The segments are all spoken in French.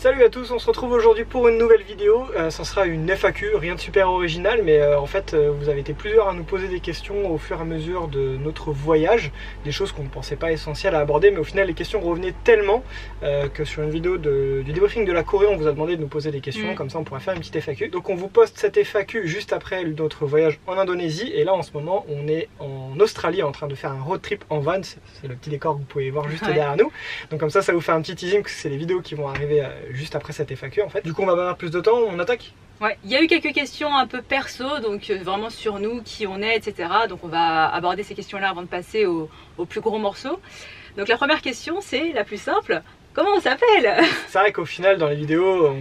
Salut à tous, on se retrouve aujourd'hui pour une nouvelle vidéo. Ça sera une FAQ, rien de super original, mais en fait vous avez été plusieurs à nous poser des questions au fur et à mesure de notre voyage, des choses qu'on ne pensait pas essentielles à aborder, mais au final les questions revenaient tellement que sur une vidéo du débriefing de la Corée, on vous a demandé de nous poser des questions, comme ça on pourrait faire une petite FAQ. Donc on vous poste cette FAQ juste après notre voyage en Indonésie, et là en ce moment on est en Australie en train de faire un road trip en van, c'est le petit décor que vous pouvez voir juste derrière nous. Donc comme ça vous fait un petit teasing, parce que c'est les vidéos qui vont arriver juste après cette FAQ en fait. Du coup on va pas avoir plus de temps, on attaque. Ouais, il y a eu quelques questions un peu perso, donc vraiment sur nous, qui on est, etc. Donc on va aborder ces questions-là avant de passer au plus gros morceau. Donc la première question, c'est la plus simple. Comment on s'appelle? C'est vrai qu'au final dans les vidéos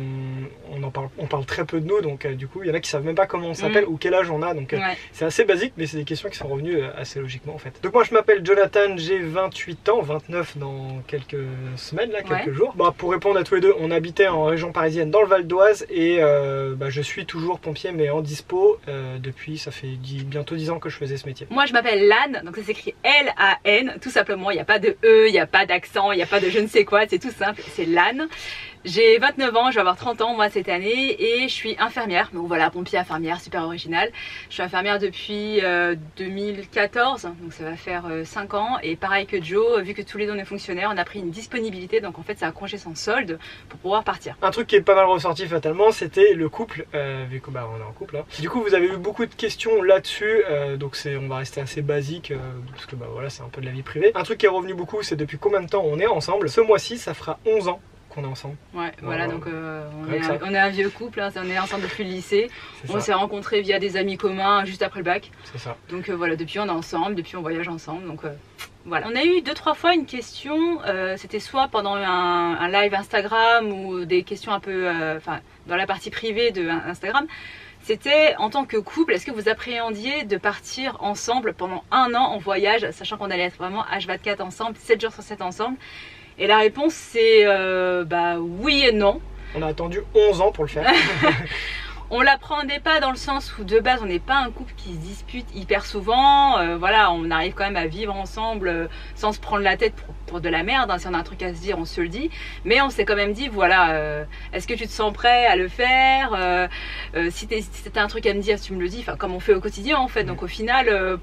on parle très peu de nous, donc du coup il y en a qui savent même pas comment on s'appelle ou quel âge on a, donc c'est assez basique, mais c'est des questions qui sont revenues assez logiquement en fait. Donc moi je m'appelle Jonathan, j'ai 28 ans, 29 dans quelques semaines là, quelques jours. Bah, pour répondre à tous les deux, on habitait en région parisienne dans le Val d'Oise et je suis toujours pompier mais en dispo depuis, ça fait bientôt 10 ans que je faisais ce métier. Moi je m'appelle Lan, donc ça s'écrit L-A-N, tout simplement, il n'y a pas de E, il n'y a pas d'accent, il n'y a pas de je ne sais quoi, c'est tout simple, c'est Lan. J'ai 29 ans, je vais avoir 30 ans moi cette année et je suis infirmière, donc voilà, pompier infirmière, super original. Je suis infirmière depuis 2014, donc ça va faire 5 ans, et pareil que Joe, vu que tous les deux on est fonctionnaires, on a pris une disponibilité, donc en fait c'est un congé sans solde pour pouvoir partir. Un truc qui est pas mal ressorti fatalement, c'était le couple, vu qu'on est en couple. Du coup vous avez eu beaucoup de questions là-dessus, donc on va rester assez basique, parce que voilà, c'est un peu de la vie privée. Un truc qui est revenu beaucoup, c'est depuis combien de temps on est ensemble. Ce mois-ci ça fera 11 ans qu'on est ensemble. Ouais, voilà, donc on est un vieux couple, hein, on est ensemble depuis le lycée. On s'est rencontrés via des amis communs juste après le bac. C'est ça. Donc voilà, depuis on est ensemble, depuis on voyage ensemble, donc voilà. On a eu 2-3 fois une question, c'était soit pendant un live Instagram ou des questions un peu dans la partie privée de Instagram. C'était en tant que couple, est-ce que vous appréhendiez de partir ensemble pendant 1 an en voyage, sachant qu'on allait être vraiment H24 ensemble, 7 jours sur 7 ensemble? Et la réponse c'est oui et non. On a attendu 11 ans pour le faire. On l'appréhendait pas dans le sens où de base on n'est pas un couple qui se dispute hyper souvent. Voilà, on arrive quand même à vivre ensemble sans se prendre la tête pour de la merde, hein. Si on a un truc à se dire, on se le dit. Mais on s'est quand même dit, voilà, est-ce que tu te sens prêt à le faire? Si t'as un truc à me dire, tu me le dis, comme on fait au quotidien en fait. Donc au final...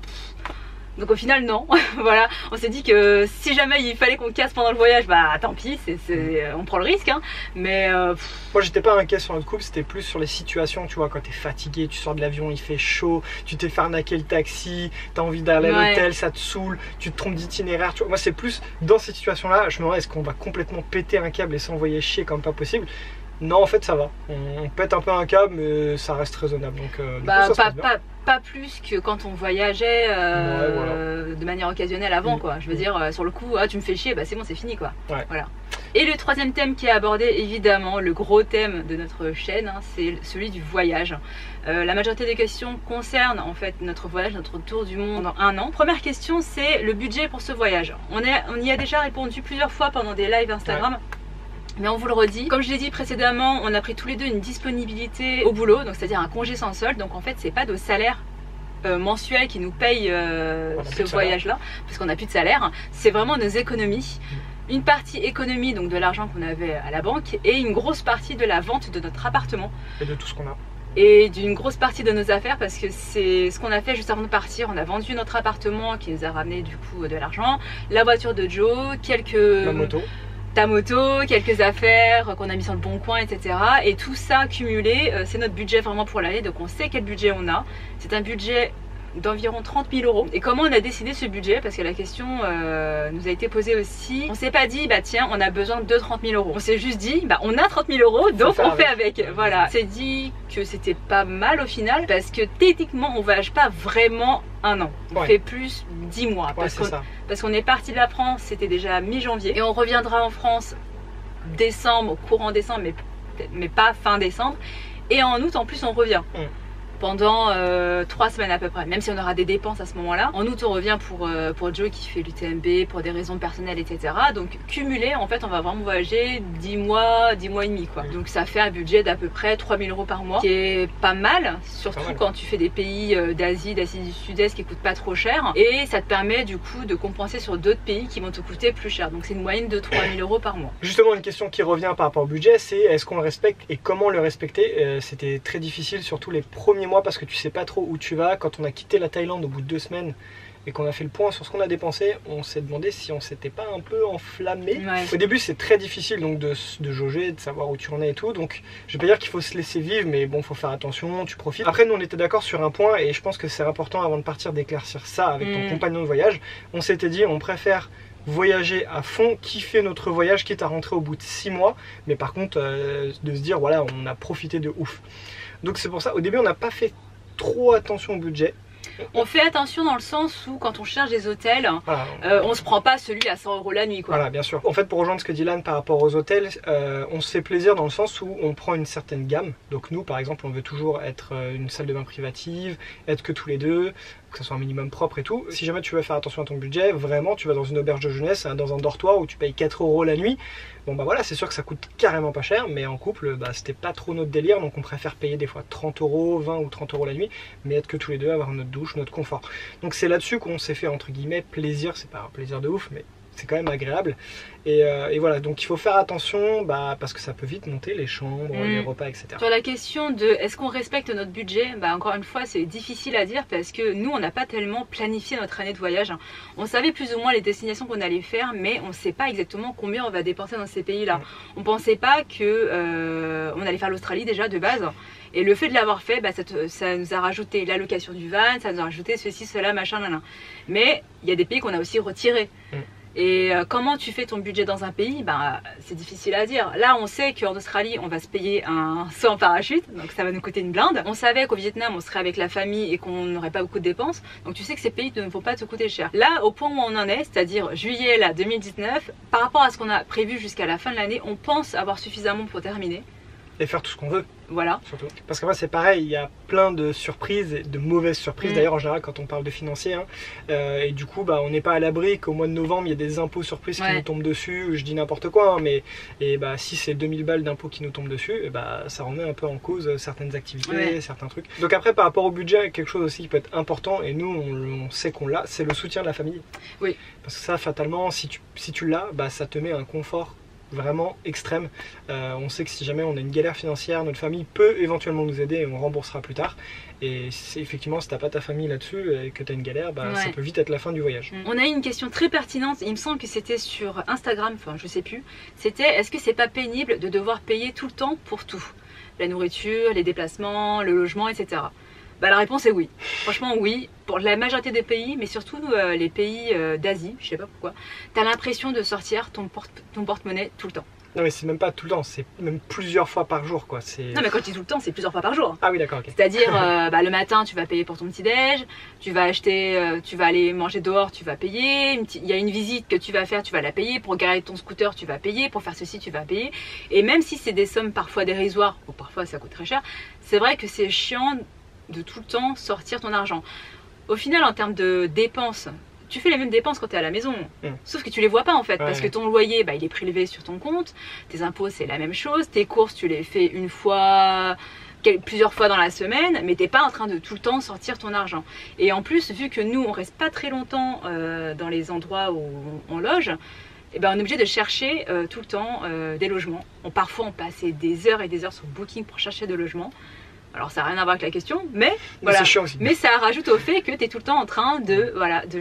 non. Voilà, on s'est dit que si jamais il fallait qu'on casse pendant le voyage, bah tant pis, on prend le risque, hein. Mais moi j'étais pas inquiet sur notre couple, c'était plus sur les situations, tu vois, quand t'es fatigué, tu sors de l'avion, il fait chaud, tu t'es fait arnaquer le taxi, t'as envie d'aller à l'hôtel, ça te saoule, tu te trompes d'itinéraire, tu vois. Moi c'est plus dans ces situations là, je me demande est-ce qu'on va complètement péter un câble et s'envoyer chier comme pas possible. Non, en fait ça va, on pète un peu un câble mais ça reste raisonnable, donc du coup, ça se passe bien. Pas plus que quand on voyageait de manière occasionnelle avant, quoi. Je veux dire, sur le coup, tu me fais chier, bah c'est bon, c'est fini, quoi. Voilà. Et le troisième thème qui est abordé, évidemment, le gros thème de notre chaîne, hein, c'est celui du voyage. La majorité des questions concernent en fait notre voyage, notre tour du monde en 1 an. Première question, c'est le budget pour ce voyage. On y a déjà répondu plusieurs fois pendant des lives Instagram. Mais on vous le redit, comme je l'ai dit précédemment, on a pris tous les deux une disponibilité au boulot, donc c'est-à-dire un congé sans solde. Donc en fait c'est pas de salaire mensuel qui nous paye ce voyage-là, parce qu'on n'a plus de salaire. C'est vraiment nos économies. Une partie économie, donc de l'argent qu'on avait à la banque, et une grosse partie de la vente de notre appartement. Et de tout ce qu'on a. Et d'une grosse partie de nos affaires, parce que c'est ce qu'on a fait juste avant de partir. On a vendu notre appartement qui nous a ramené du coup de l'argent, la voiture de Joe, ta moto, quelques affaires qu'on a mis sur le bon coin, etc. Et tout ça cumulé, c'est notre budget vraiment pour l'année. Donc on sait quel budget on a. C'est un budget d'environ 30 000 euros. Et comment on a décidé ce budget? Parce que la question nous a été posée aussi. On s'est pas dit, bah tiens, on a besoin de 30 000 euros. On s'est juste dit, bah on a 30 000 euros, donc on fait avec. Voilà. On s'est dit que c'était pas mal au final, parce que techniquement, on voyage pas vraiment 1 an. On fait plus 10 mois. Parce qu'on est parti de la France, c'était déjà mi-janvier. Et on reviendra en France courant décembre, mais pas fin décembre. Et en août, en plus, on revient. pendant 3 semaines à peu près, même si on aura des dépenses à ce moment-là. En août, on revient pour Joe qui fait l'UTMB pour des raisons personnelles, etc. Donc cumulé, en fait, on va vraiment voyager 10 mois et demi, quoi. Donc ça fait un budget d'à peu près 3000 € par mois, qui est pas mal, surtout quand tu fais des pays d'Asie du Sud-Est qui coûtent pas trop cher. Et ça te permet du coup de compenser sur d'autres pays qui vont te coûter plus cher. Donc c'est une moyenne de 3000 € par mois. Justement, une question qui revient par rapport au budget, c'est est-ce qu'on le respecte et comment le respecter. C'était très difficile, surtout les premiers mois, parce que tu sais pas trop où tu vas. Quand on a quitté la Thaïlande au bout de 2 semaines et qu'on a fait le point sur ce qu'on a dépensé, on s'est demandé si on s'était pas un peu enflammé. Au début, c'est très difficile donc de jauger, de savoir où tu en es et tout. Donc je vais pas dire qu'il faut se laisser vivre, mais bon, faut faire attention, tu profites. Après, nous on était d'accord sur un point et je pense que c'est important avant de partir d'éclaircir ça avec ton compagnon de voyage. On s'était dit on préfère voyager à fond, kiffer notre voyage, quitte à rentrer au bout de 6 mois, mais par contre de se dire voilà, on a profité de ouf. Donc c'est pour ça, au début on n'a pas fait trop attention au budget. On fait attention dans le sens où quand on cherche des hôtels, voilà, on se prend pas celui à 100 € la nuit, quoi. Voilà, bien sûr. En fait, pour rejoindre ce que dit Lan par rapport aux hôtels, on se fait plaisir dans le sens où on prend une certaine gamme. Donc nous, par exemple, on veut toujours être une salle de bain privative, être que tous les deux, que ça soit un minimum propre et tout. Si jamais tu veux faire attention à ton budget, vraiment, tu vas dans une auberge de jeunesse, dans un dortoir où tu payes 4 € la nuit. Bon bah voilà, c'est sûr que ça coûte carrément pas cher, mais en couple, bah, c'était pas trop notre délire, donc on préfère payer des fois 30 €, 20 ou 30 € la nuit, mais être que tous les deux, avoir notre douche, notre confort. Donc c'est là-dessus qu'on s'est fait entre guillemets plaisir, c'est pas un plaisir de ouf, mais c'est quand même agréable. Et voilà, donc il faut faire attention parce que ça peut vite monter, les chambres, les repas, etc. Sur la question de est-ce qu'on respecte notre budget, encore une fois c'est difficile à dire parce que nous on n'a pas tellement planifié notre année de voyage. On savait plus ou moins les destinations qu'on allait faire, mais on ne sait pas exactement combien on va dépenser dans ces pays-là. On pensait pas que on allait faire l'Australie déjà de base. Et le fait de l'avoir fait, ça nous a rajouté la location du van, ça nous a rajouté ceci, cela, machin, nan. Mais il y a des pays qu'on a aussi retirés. Et comment tu fais ton budget dans un pays, c'est difficile à dire. Là, on sait qu'en Australie, on va se payer un saut en parachute, donc ça va nous coûter une blinde. On savait qu'au Vietnam, on serait avec la famille et qu'on n'aurait pas beaucoup de dépenses. Donc tu sais que ces pays ne vont pas te coûter cher. Là, au point où on en est, c'est-à-dire juillet 2019, par rapport à ce qu'on a prévu jusqu'à la fin de l'année, on pense avoir suffisamment pour terminer. Et faire tout ce qu'on veut. Voilà. Surtout. Parce qu'en fait c'est pareil, il y a plein de surprises, de mauvaises surprises d'ailleurs en général quand on parle de financier. Et du coup on n'est pas à l'abri qu'au mois de novembre il y a des impôts surprises qui nous tombent dessus, je dis n'importe quoi, mais si c'est 2000 balles d'impôts qui nous tombent dessus, ça remet un peu en cause certaines activités, certains trucs. Donc après par rapport au budget, quelque chose aussi qui peut être important, et nous on sait qu'on l'a, c'est le soutien de la famille. Oui. Parce que ça fatalement, si tu l'as, ça te met un confort vraiment extrême. On sait que si jamais on a une galère financière, notre famille peut éventuellement nous aider et on remboursera plus tard. Et effectivement, si t'as pas ta famille là-dessus et que t'as une galère, ça peut vite être la fin du voyage. On a eu une question très pertinente, il me semble que c'était sur Instagram, enfin je sais plus. C'était est-ce que c'est pas pénible de devoir payer tout le temps pour tout? La nourriture, les déplacements, le logement, etc. La réponse est oui. Franchement oui, pour la majorité des pays, mais surtout les pays d'Asie, je sais pas pourquoi, t'as l'impression de sortir ton porte-monnaie tout le temps. Non mais c'est même pas tout le temps, c'est même plusieurs fois par jour quoi. Non mais quand tu dis tout le temps, c'est plusieurs fois par jour. Ah oui d'accord, ok. C'est-à-dire le matin tu vas payer pour ton petit déj, tu vas aller manger dehors, tu vas payer, il y a une visite que tu vas faire, tu vas la payer, pour garer ton scooter tu vas payer, pour faire ceci tu vas payer. Et même si c'est des sommes parfois dérisoires, ou parfois ça coûte très cher, c'est vrai que c'est chiant de tout le temps sortir ton argent. Au final en termes de dépenses, tu fais les mêmes dépenses quand tu es à la maison, sauf que tu les vois pas en fait, parce que ton loyer il est prélevé sur ton compte, tes impôts c'est la même chose, tes courses tu les fais une fois, plusieurs fois dans la semaine, mais t'es pas en train de tout le temps sortir ton argent. Et en plus, vu que nous on reste pas très longtemps dans les endroits où on loge, on est obligé de chercher tout le temps des logements. Parfois on passait des heures et des heures sur Booking pour chercher des logements. Alors ça n'a rien à voir avec la question, mais voilà. Mais ça rajoute au fait que tu es tout le temps en train de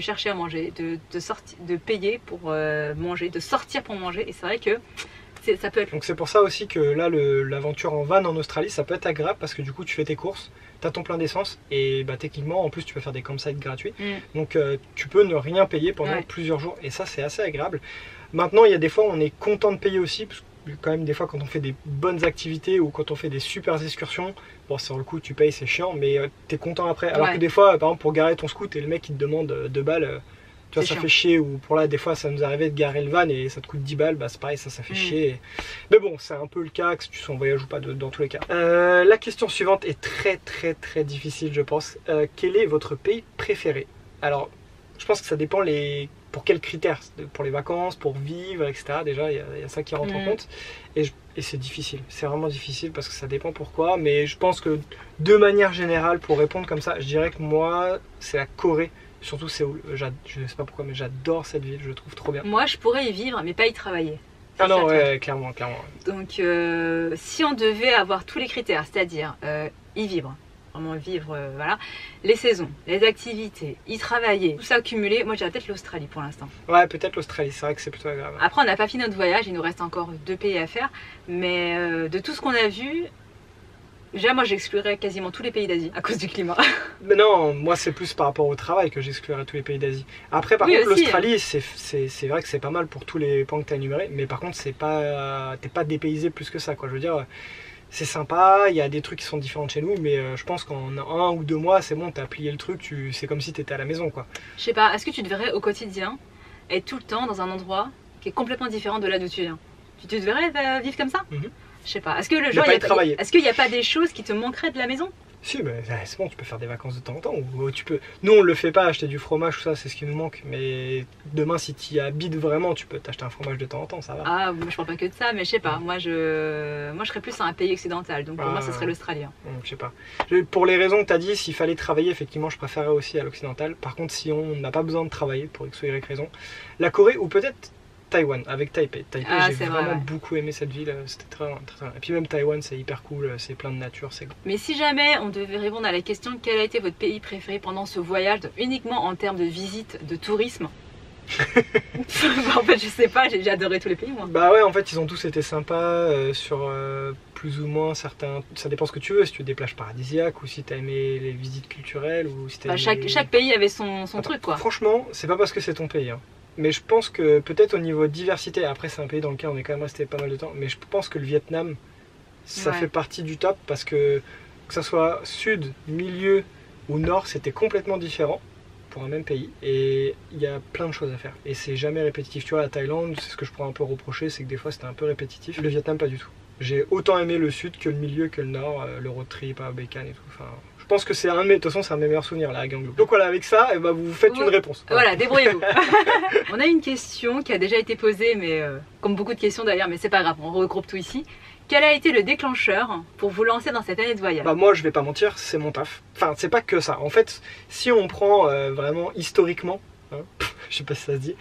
chercher à manger, de payer pour manger, de sortir pour manger. Et c'est vrai que ça peut être... Donc c'est pour ça aussi que là l'aventure en van en Australie, ça peut être agréable parce que du coup tu fais tes courses, tu as ton plein d'essence et techniquement en plus tu peux faire des campsites gratuits. Donc tu peux ne rien payer pendant plusieurs jours et ça c'est assez agréable. Maintenant il y a des fois on est content de payer aussi parce que quand même des fois quand on fait des bonnes activités ou quand on fait des super excursions, bon sur le coup tu payes, c'est chiant mais t'es content après. Alors que des fois par exemple pour garer ton scoot et le mec il te demande 2 balles, Tu vois, ça fait chier. Ou pour là, des fois, ça nous arrivait de garer le van et ça te coûte 10 balles. Bah, c'est pareil, ça fait chier. Mais bon, c'est un peu le cas, que tu sois en voyage ou pas, dans tous les cas. La question suivante est très difficile, je pense. Quel est votre pays préféré? Alors, je pense que ça dépend pour quels critères, pour les vacances, pour vivre, etc. Déjà, il y a ça qui rentre en compte. Et c'est difficile, c'est vraiment difficile parce que ça dépend pourquoi. Mais je pense que de manière générale, pour répondre comme ça, je dirais que moi, c'est la Corée. Surtout Séoul. Je sais pas pourquoi, mais j'adore cette ville, je la trouve trop bien. Moi, je pourrais y vivre, mais pas y travailler. Ah non, ouais, clairement. Donc, si on devait avoir tous les critères, c'est-à-dire y vivre, vraiment vivre, voilà, les saisons, les activités, y travailler, tout ça accumulé, moi j'irais peut-être l'Australie pour l'instant. Ouais, peut-être l'Australie, c'est vrai que c'est plutôt agréable. Après, on n'a pas fini notre voyage, il nous reste encore 2 pays à faire, mais de tout ce qu'on a vu, déjà moi j'exclurais quasiment tous les pays d'Asie à cause du climat. Mais non, moi c'est plus par rapport au travail que j'exclurais tous les pays d'Asie. Après par contre l'Australie, c'est vrai que c'est pas mal pour tous les points que tu as énumérés, mais par contre t'es pas dépaysé plus que ça, quoi. Je veux dire, c'est sympa, il y a des trucs qui sont différents de chez nous, mais je pense qu'en 1 ou 2 mois, c'est bon, t'as plié le truc, c'est comme si t'étais à la maison, quoi. Je sais pas, est-ce que tu devrais au quotidien être tout le temps dans un endroit qui est complètement différent de là d'où tu viens? Tu te devrais vivre comme ça? Je sais pas, est-ce que est-ce qu'il n'y a pas des choses qui te manqueraient de la maison? Si, mais c'est bon, tu peux faire des vacances de temps en temps. Ou tu peux... Nous, on le fait pas, acheter du fromage, tout ça, c'est ce qui nous manque. Mais demain, si tu y habites vraiment, tu peux t'acheter un fromage de temps en temps, ça va. Ah, moi, je parle pas que de ça, mais je sais pas. Moi, je serais plus à un pays occidental. Donc, pour moi, ce serait l'Australie. Je sais pas. Pour les raisons que tu as dit, s'il fallait travailler, effectivement, je préférerais aussi à l'occidental. Par contre, si on n'a pas besoin de travailler, pour X ou Y raison, la Corée, ou peut-être Taïwan, avec Taipei. J'ai vraiment beaucoup aimé cette ville, c'était très bien. Et puis même Taïwan, c'est hyper cool, c'est plein de nature, c'est cool. Mais si jamais on devait répondre à la question quel a été votre pays préféré pendant ce voyage, uniquement en termes de visite, de tourisme, en fait je sais pas, j'ai adoré tous les pays moi. Bah ouais, en fait ils ont tous été sympas sur plus ou moins certains, ça dépend ce que tu veux, si tu veux des plages paradisiaques ou si t'as aimé les visites culturelles ou si t'as aimé... chaque pays avait son truc quoi. Franchement, c'est pas parce que c'est ton pays hein. Mais je pense que peut-être au niveau diversité, après c'est un pays dans lequel on est quand même resté pas mal de temps, mais je pense que le Vietnam, ça fait partie du top parce que ça soit sud, milieu ou nord, c'était complètement différent pour un même pays et il y a plein de choses à faire et c'est jamais répétitif. Tu vois, la Thaïlande, c'est ce que je pourrais un peu reprocher, c'est que des fois c'était un peu répétitif. Le Vietnam, pas du tout. J'ai autant aimé le sud que le milieu que le nord, le road trip à Baekhan et tout. Enfin, je pense que c'est de toute façon, c'est un de mes meilleurs souvenirs là à Gangneung. Donc voilà, avec ça, vous faites une réponse. Voilà, débrouillez-vous. On a une question qui a déjà été posée, mais comme beaucoup de questions d'ailleurs, mais c'est pas grave, on regroupe tout ici. Quel a été le déclencheur pour vous lancer dans cette année de voyage? Bah moi, je vais pas mentir, c'est mon taf. Enfin, c'est pas que ça. En fait, si on prend vraiment historiquement, hein, je sais pas si ça se dit.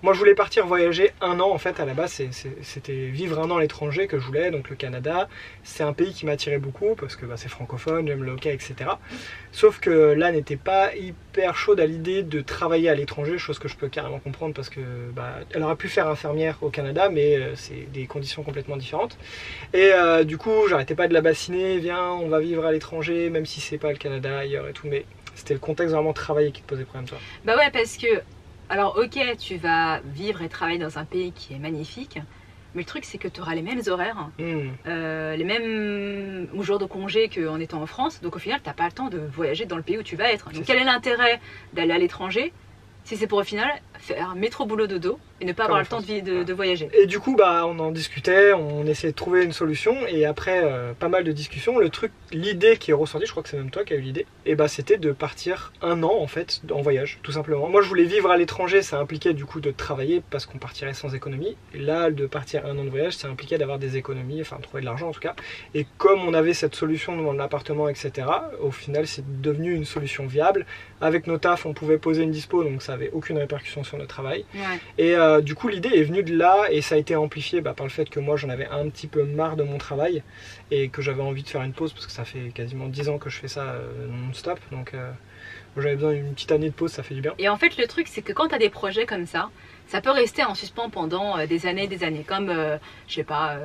Moi je voulais partir voyager 1 an en fait, à la base c'était vivre 1 an à l'étranger que je voulais, donc le Canada. C'est un pays qui m'attirait beaucoup parce que c'est francophone, j'aime le hockey, etc. Sauf que là n'était pas hyper chaude à l'idée de travailler à l'étranger, chose que je peux carrément comprendre parce que elle aurait pu faire infirmière au Canada, mais c'est des conditions complètement différentes. Et du coup j'arrêtais pas de la bassiner, viens on va vivre à l'étranger, même si c'est pas le Canada, ailleurs et tout, mais c'était le contexte vraiment travailler qui te posait problème toi. Bah ouais, parce que alors ok, tu vas vivre et travailler dans un pays qui est magnifique, mais le truc c'est que tu auras les mêmes horaires, les mêmes jours de congé qu'en étant en France, donc au final tu n'as pas le temps de voyager dans le pays où tu vas être. Donc quel est l'intérêt d'aller à l'étranger si c'est pour au final faire métro boulot dodo et ne pas avoir le temps de voyager? Et du coup on en discutait, on essayait de trouver une solution et après pas mal de discussions, l'idée qui est ressortie, je crois que c'est même toi qui as eu l'idée, et c'était de partir 1 an en fait en voyage tout simplement. Moi je voulais vivre à l'étranger, ça impliquait du coup de travailler parce qu'on partirait sans économie, et là de partir 1 an de voyage ça impliquait d'avoir des économies, enfin trouver de l'argent en tout cas, et comme on avait cette solution dans l'appartement etc, au final c'est devenu une solution viable. Avec nos tafs on pouvait poser une dispo, donc ça avait aucune répercussion sur notre travail. Et du coup l'idée est venue de là et ça a été amplifié par le fait que moi j'en avais un petit peu marre de mon travail et que j'avais envie de faire une pause parce que ça fait quasiment 10 ans que je fais ça non-stop, donc j'avais besoin d'une petite année de pause, ça fait du bien. Et en fait le truc c'est que quand tu as des projets comme ça peut rester en suspens pendant des années, comme je sais pas,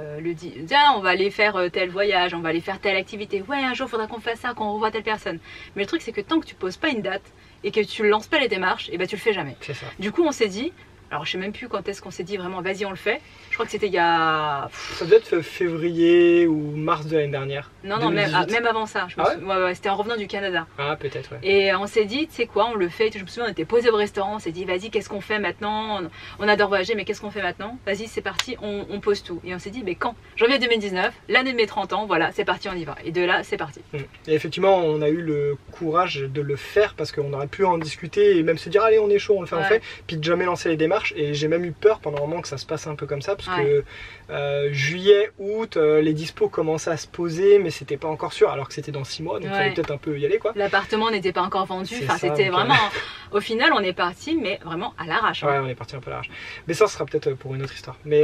tiens on va aller faire tel voyage, on va aller faire telle activité, ouais un jour faudra qu'on fasse ça, qu'on revoie telle personne, mais le truc c'est que tant que tu poses pas une date et que tu lances pas les démarches, et tu le fais jamais. C'est ça. Du coup on s'est dit Alors je sais même plus quand est-ce qu'on s'est dit vraiment vas-y on le fait. Je crois que c'était il y a... Ça doit être février ou mars de l'année dernière. Non, même avant ça. Ouais, c'était en revenant du Canada. Ah peut-être, ouais. Et on s'est dit, tu sais quoi, on le fait. Je me souviens, on était posé au restaurant, on s'est dit vas-y, qu'est-ce qu'on fait maintenant? On adore voyager, mais qu'est-ce qu'on fait maintenant? Vas-y, c'est parti, on pose tout. Et on s'est dit, mais quand? Janvier 2019, l'année de mes 30 ans, voilà, c'est parti, on y va. Et de là, c'est parti. Et effectivement, on a eu le courage de le faire parce qu'on aurait pu en discuter et même se dire allez, on est chaud, on le fait, on fait, puis de jamais lancer les démarches. Et j'ai même eu peur pendant un moment que ça se passe un peu comme ça parce que juillet, août, les dispos commençaient à se poser, mais c'était pas encore sûr alors que c'était dans 6 mois, donc il fallait peut-être un peu y aller, quoi. L'appartement n'était pas encore vendu, enfin c'était vraiment... Au final, on est parti, mais vraiment à l'arrache. Ouais, on est parti un peu à l'arrache. Mais ça sera peut-être pour une autre histoire. Mais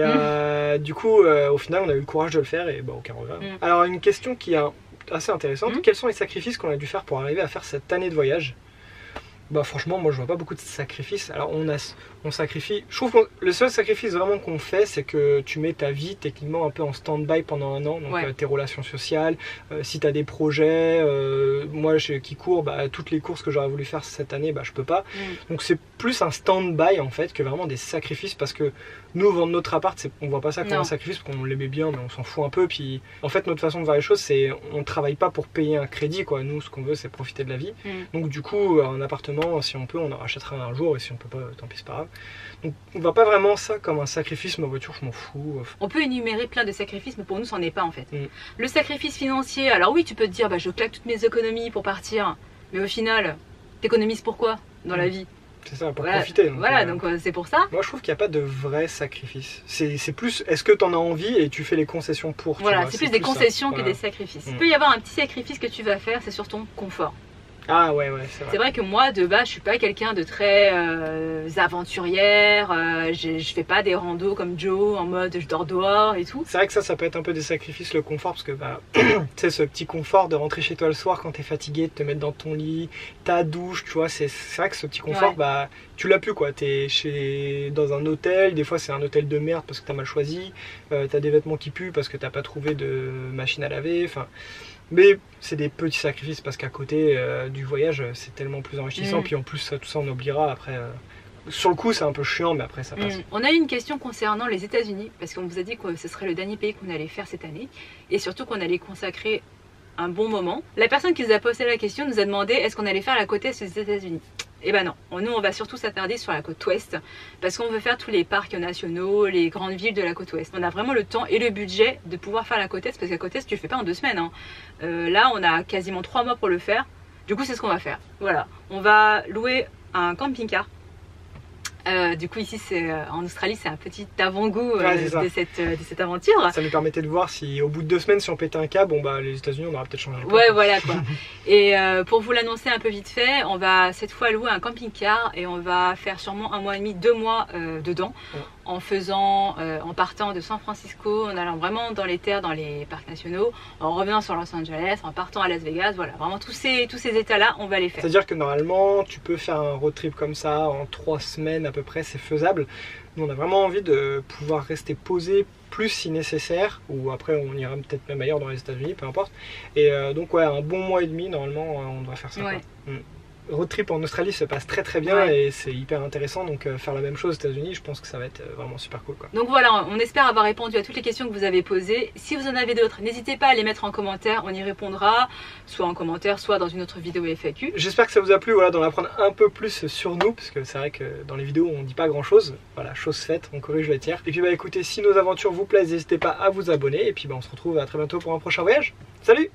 du coup, au final, on a eu le courage de le faire et bah, aucun regret. Alors, une question qui est assez intéressante. Quels sont les sacrifices qu'on a dû faire pour arriver à faire cette année de voyage? Bah franchement, moi je vois pas beaucoup de sacrifices. Alors on sacrifie, je trouve que le seul sacrifice vraiment qu'on fait, c'est que tu mets ta vie techniquement un peu en stand-by pendant un an, donc tes relations sociales, si tu as des projets, moi qui cours, bah, toutes les courses que j'aurais voulu faire cette année, bah je peux pas. Donc c'est plus un stand-by en fait que vraiment des sacrifices, parce que nous vendre notre appart, on voit pas ça comme un sacrifice parce qu'on l'aimait bien, mais on s'en fout un peu. Puis en fait notre façon de voir les choses, c'est on travaille pas pour payer un crédit, quoi. Nous ce qu'on veut c'est profiter de la vie. Donc du coup un appartement, si on peut, on en rachètera un jour, et si on peut pas, tant pis, c'est pas grave. Donc on voit pas vraiment ça comme un sacrifice. Ma voiture, je m'en fous. On peut énumérer plein de sacrifices, mais pour nous, c'en est pas en fait. Le sacrifice financier, alors oui, tu peux te dire, bah, je claque toutes mes économies pour partir, mais au final, t'économises pourquoi dans la vie? C'est ça, pour profiter. Donc, donc c'est pour ça. Moi je trouve qu'il n'y a pas de vrai sacrifice. C'est plus, est-ce que tu en as envie et tu fais les concessions pour? Voilà, c'est plus des concessions que des sacrifices. Il peut y avoir un petit sacrifice que tu vas faire, c'est sur ton confort. Ah ouais, c'est vrai. C'est vrai que moi, de base, je suis pas quelqu'un de très aventurière. Je fais pas des randos comme Joe, en mode je dors dehors et tout. C'est vrai que ça peut être un peu des sacrifices, le confort, parce que bah, tu sais, ce petit confort de rentrer chez toi le soir quand t'es fatigué, de te mettre dans ton lit, ta douche, tu vois, c'est vrai que ce petit confort, bah, tu l'as plus, quoi. T'es dans un hôtel, des fois c'est un hôtel de merde parce que t'as mal choisi, t'as des vêtements qui puent parce que t'as pas trouvé de machine à laver, enfin... Mais c'est des petits sacrifices parce qu'à côté du voyage, c'est tellement plus enrichissant. Puis en plus, tout ça, on oubliera après. Sur le coup, c'est un peu chiant, mais après, ça passe. On a eu une question concernant les États-Unis parce qu'on vous a dit que ce serait le dernier pays qu'on allait faire cette année et surtout qu'on allait consacrer un bon moment. La personne qui nous a posé la question nous a demandé est-ce qu'on allait faire la côte est des États-Unis. Eh ben non, nous on va surtout s'attarder sur la côte ouest parce qu'on veut faire tous les parcs nationaux, les grandes villes de la côte ouest. On a vraiment le temps et le budget de pouvoir faire la côte est parce que la côte est tu le fais pas en 2 semaines. Là on a quasiment 3 mois pour le faire. Du coup c'est ce qu'on va faire. Voilà, on va louer un camping-car. Du coup ici en Australie c'est un petit avant-goût de cette aventure. Ça nous permettait de voir si au bout de 2 semaines si on pétait un câble, bon bah les États-Unis on aura peut-être changé. Ouais voilà quoi. Et pour vous l'annoncer un peu vite fait, on va cette fois louer un camping-car et on va faire sûrement 1 mois et demi, 2 mois dedans. En partant de San Francisco, en allant vraiment dans les terres, dans les parcs nationaux, en revenant sur Los Angeles, en partant à Las Vegas, voilà, vraiment tous ces états-là, on va les faire. C'est-à-dire que normalement, tu peux faire un road trip comme ça en 3 semaines à peu près, c'est faisable. Nous, on a vraiment envie de pouvoir rester posé plus si nécessaire, ou après on ira peut-être même ailleurs dans les États-Unis, peu importe. Et donc ouais, un bon mois et demi, normalement, on devrait faire ça. Ouais. Road trip en Australie se passe très bien et c'est hyper intéressant, donc faire la même chose aux États-Unis, je pense que ça va être vraiment super cool, quoi. Donc voilà, on espère avoir répondu à toutes les questions que vous avez posées. Si vous en avez d'autres, n'hésitez pas à les mettre en commentaire, on y répondra, soit en commentaire, soit dans une autre vidéo FAQ. J'espère que ça vous a plu, voilà, d'en apprendre un peu plus sur nous, parce que c'est vrai que dans les vidéos on dit pas grand chose, voilà, chose faite, on corrige le tir. Et puis bah écoutez, si nos aventures vous plaisent, n'hésitez pas à vous abonner, et puis bah on se retrouve à très bientôt pour un prochain voyage. Salut!